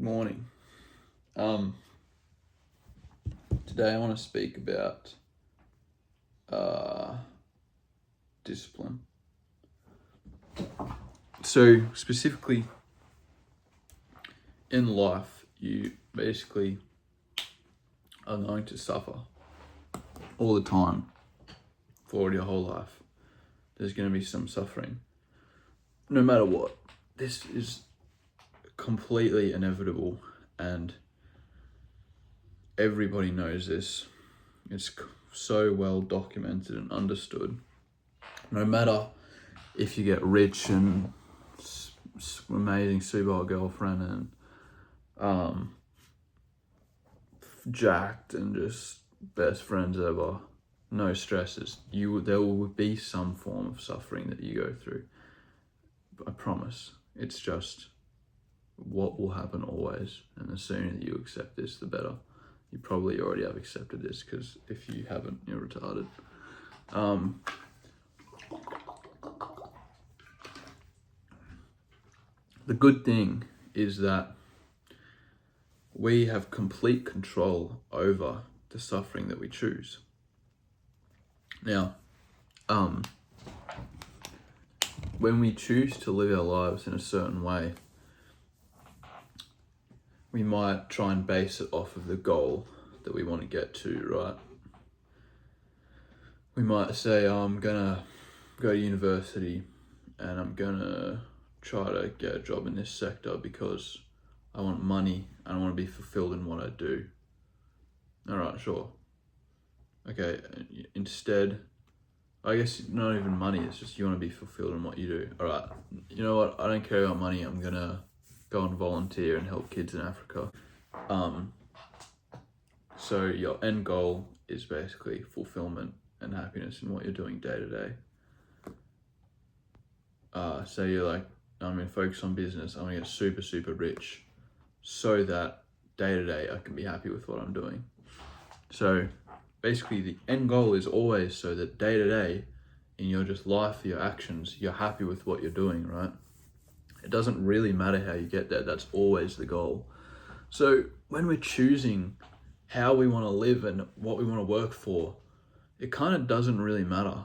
Morning. Um, Today I want to speak about discipline. So specifically in life, you basically are going to suffer all the time for your whole life. There's going to be some suffering, no matter what. This is completely inevitable, and everybody knows this. It's so well documented and understood. No matter if you get rich and amazing super hot girlfriend and jacked and just best friends ever, no stresses, there will be some form of suffering that you go through. I promise. It's just what will happen always, and the sooner that you accept this, the better. You probably already have accepted this, because if you haven't, you're retarded. The good thing is that we have complete control over the suffering that we choose. Now, when we choose to live our lives in a certain way, we might try and base it off of the goal that we want to get to, right? We might say, I'm gonna go to university and I'm gonna try to get a job in this sector because I want money and I want to be fulfilled in what I do. All right, sure. Okay, instead, I guess not even money, it's just you want to be fulfilled in what you do. All right, you know what? I don't care about money. I'm gonna go and volunteer and help kids in Africa. So your end goal is basically fulfillment and happiness in what you're doing day to day. Say you're like, I'm gonna focus on business. I'm gonna get super, super rich so that day to day I can be happy with what I'm doing. So basically the end goal is always so that day to day in your just life, your actions, you're happy with what you're doing, right? It doesn't really matter how you get there. That's always the goal. So when we're choosing how we want to live and what we want to work for, it kind of doesn't really matter,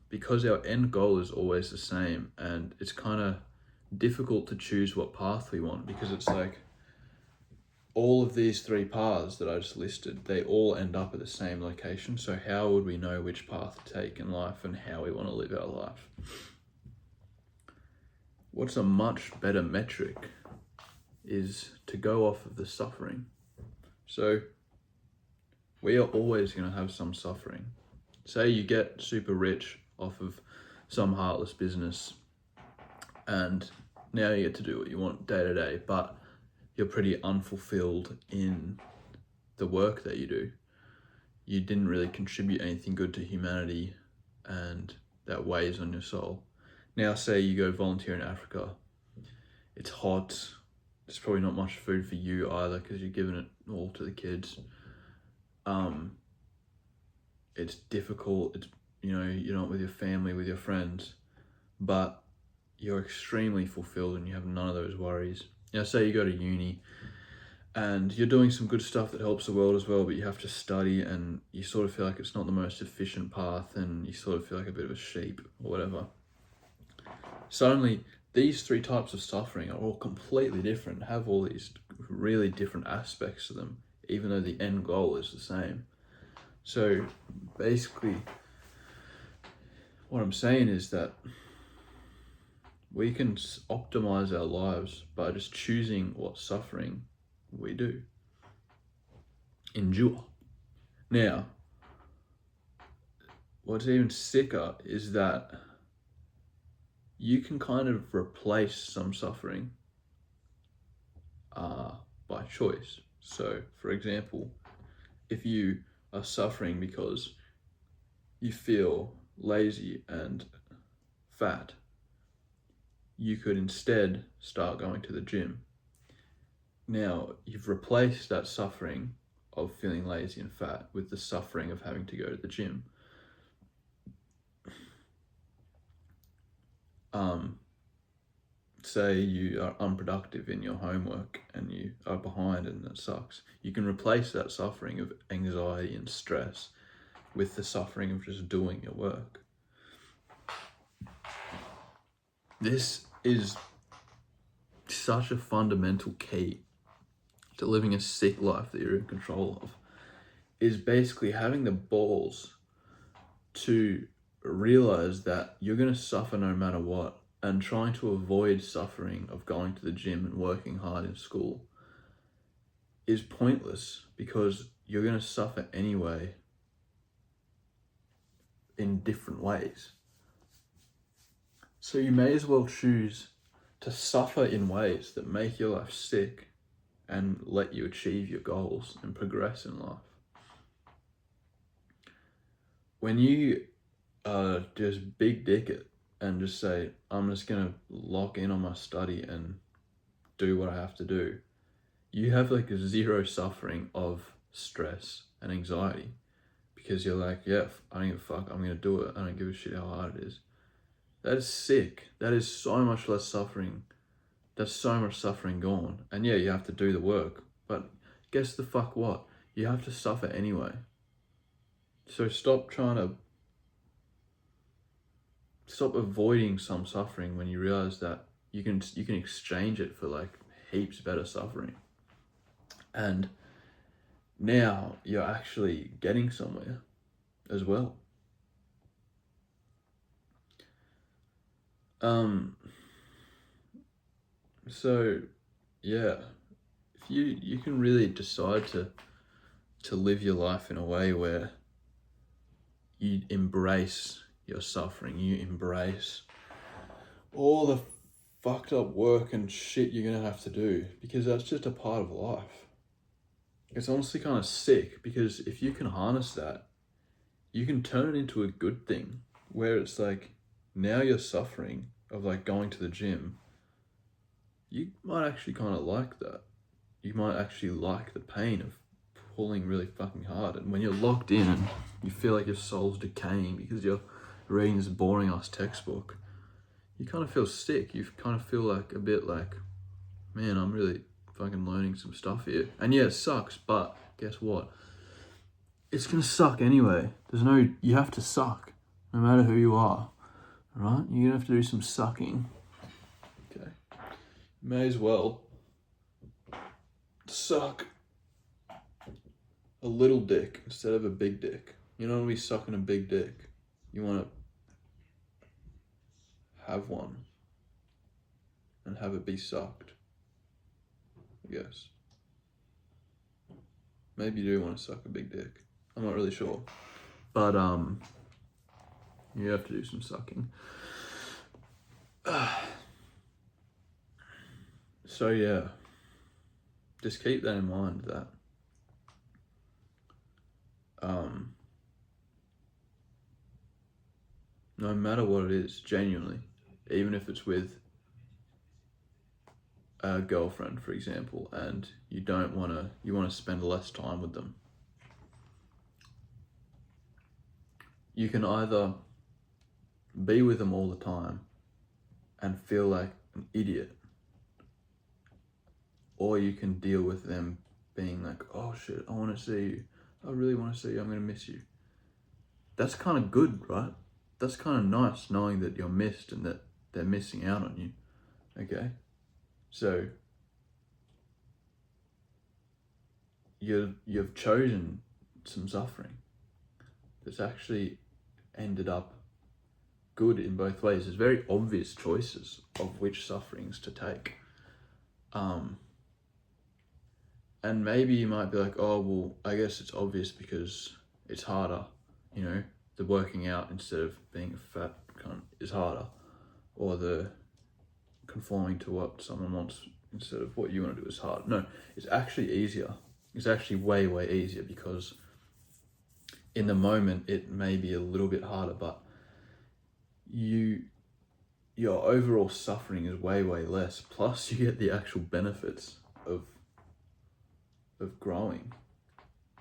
because our end goal is always the same, and it's kind of difficult to choose what path we want, because it's like all of these three paths that I just listed, they all end up at the same location. So how would we know which path to take in life and how we want to live our life? What's a much better metric is to go off of the suffering. So we are always going to have some suffering. Say you get super rich off of some heartless business, and now you get to do what you want day to day, but you're pretty unfulfilled in the work that you do. You didn't really contribute anything good to humanity, and that weighs on your soul. Now say you go volunteer in Africa. It's hot. There's probably not much food for you either, because you're giving it all to the kids. It's difficult. It's, you're not with your family, with your friends, but you're extremely fulfilled and you have none of those worries. Now say you go to uni and you're doing some good stuff that helps the world as well, but you have to study and you sort of feel like it's not the most efficient path, and you sort of feel like a bit of a sheep or whatever. Suddenly, these three types of suffering are all completely different, have all these really different aspects to them, even though the end goal is the same. So basically, what I'm saying is that we can optimize our lives by just choosing what suffering we do. Endure. Now, what's even sicker is that you can kind of replace some suffering by choice. So, for example, if you are suffering because you feel lazy and fat, you could instead start going to the gym. Now, you've replaced that suffering of feeling lazy and fat with the suffering of having to go to the gym. say you are unproductive in your homework and you are behind and that sucks, you can replace that suffering of anxiety and stress with the suffering of just doing your work. This is such a fundamental key to living a sick life that you're in control of, is basically having the balls to realize that you're going to suffer no matter what, and trying to avoid suffering of going to the gym and working hard in school is pointless, because you're going to suffer anyway in different ways. So you may as well choose to suffer in ways that make your life sick and let you achieve your goals and progress in life. When you just big dick it and just say, I'm just going to lock in on my study and do what I have to do, you have like a zero suffering of stress and anxiety, because you're like, yeah, I don't give a fuck, I'm going to do it. I don't give a shit how hard it is. That is sick. That is so much less suffering. That's so much suffering gone. And yeah, you have to do the work, but guess the fuck what? You have to suffer anyway. So stop avoiding some suffering when you realize that you can exchange it for like heaps better suffering. And now you're actually getting somewhere as well. So yeah, if you can really decide to live your life in a way where you embrace your suffering, you embrace all the fucked up work and shit you're gonna have to do, because that's just a part of life. It's honestly kind of sick, because if you can harness that, you can turn it into a good thing, where it's like, now you're suffering of like going to the gym, you might actually kind of like that. You might actually like the pain of pulling really fucking hard. And when you're locked in and you feel like your soul's decaying because you're reading this boring ass textbook, you kind of feel sick. You kind of feel like a bit like, man, I'm really fucking learning some stuff here. And yeah, it sucks, but guess what? It's gonna suck anyway. You have to suck, no matter who you are, right? You're gonna have to do some sucking. Okay. May as well suck a little dick instead of a big dick. You don't want to be sucking a big dick. You want to have one and have it be sucked, I guess. Maybe you do want to suck a big dick. I'm not really sure. But you have to do some sucking. So yeah, just keep that in mind, that no matter what it is, genuinely, even if it's with a girlfriend, for example, and you want to spend less time with them, you can either be with them all the time and feel like an idiot, or you can deal with them being like, oh shit, I want to see you, I really want to see you, I'm going to miss you. That's kind of good, right? That's kind of nice, knowing that you're missed and that they're missing out on you. Okay? So you've chosen some suffering that's actually ended up good in both ways. There's very obvious choices of which sufferings to take. And maybe you might be like, oh, well, I guess it's obvious because it's harder, you know, the working out instead of being a fat cunt is harder, or the conforming to what someone wants instead of what you want to do is hard. No, it's actually easier. It's actually way, way easier, because in the moment it may be a little bit harder, but your overall suffering is way, way less. Plus you get the actual benefits of growing.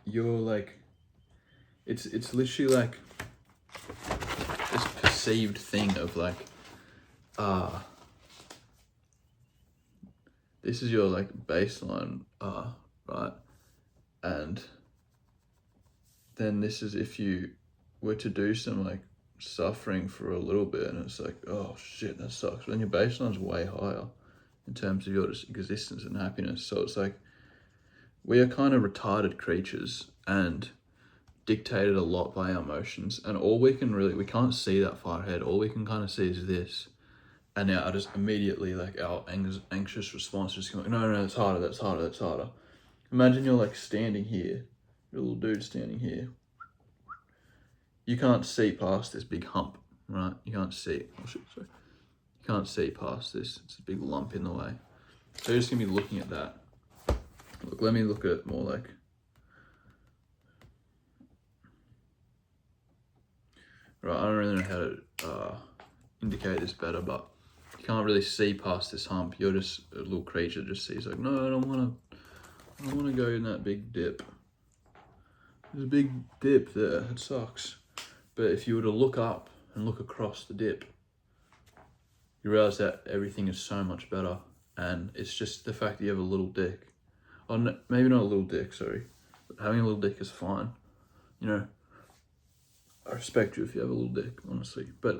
You're like, it's literally like this perceived thing of like, this is your like baseline, right? And then this is if you were to do some like suffering for a little bit, and it's like, oh shit, that sucks. But then your baseline's way higher in terms of your just existence and happiness. So it's like, we are kind of retarded creatures and dictated a lot by our emotions, and all we can't see that far ahead. All we can kind of see is this, and now I just immediately, like, our anxious response just going, no, that's harder. Imagine you're like standing here, your little dude standing here. You can't see past this big hump, right? You can't see it. Oh shit, sorry. You can't see past this. It's a big lump in the way. So you're just gonna be looking at that. Look, let me look at it more like, right, I don't really know how to indicate this better, but you can't really see past this hump. You're just a little creature that just sees like, no, I don't want to go in that big dip. There's a big dip there. It sucks. But if you were to look up and look across the dip, you realize that everything is so much better. And it's just the fact that you have a little dick. Or maybe not a little dick, sorry. But having a little dick is fine. You know, I respect you if you have a little dick, honestly. But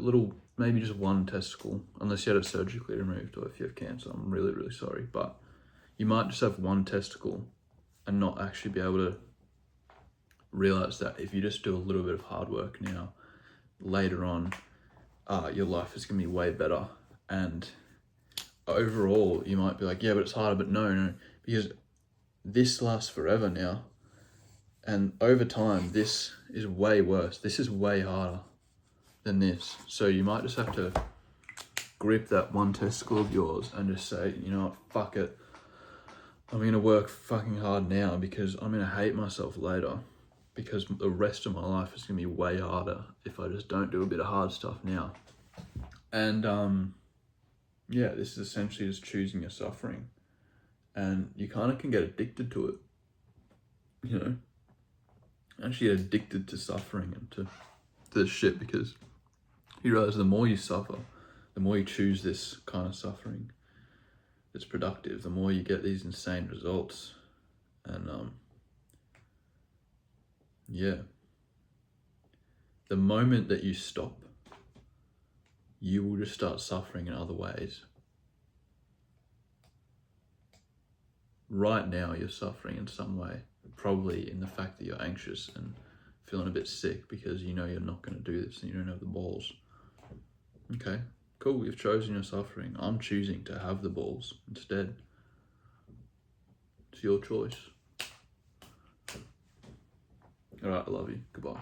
maybe just one testicle, unless you had it surgically removed, or if you have cancer, I'm really, really sorry. But you might just have one testicle and not actually be able to realize that if you just do a little bit of hard work now, later on, your life is gonna be way better. And overall, you might be like, yeah, but it's harder. But no, because this lasts forever now. And over time, this is way worse. This is way harder than this. So you might just have to grip that one testicle of yours and just say, you know what, fuck it. I'm gonna work fucking hard now because I'm gonna hate myself later, because the rest of my life is gonna be way harder if I just don't do a bit of hard stuff now. And yeah, this is essentially just choosing your suffering. And you kind of can get addicted to it, you know? Actually get addicted to suffering and to this shit, because you realize the more you suffer, the more you choose this kind of suffering that's productive, the more you get these insane results. And yeah, the moment that you stop, you will just start suffering in other ways. Right now, you're suffering in some way, probably in the fact that you're anxious and feeling a bit sick because you know you're not going to do this and you don't have the balls. Okay, cool, you've chosen your suffering. I'm choosing to have the balls instead. It's your choice. All right, I love you. Goodbye.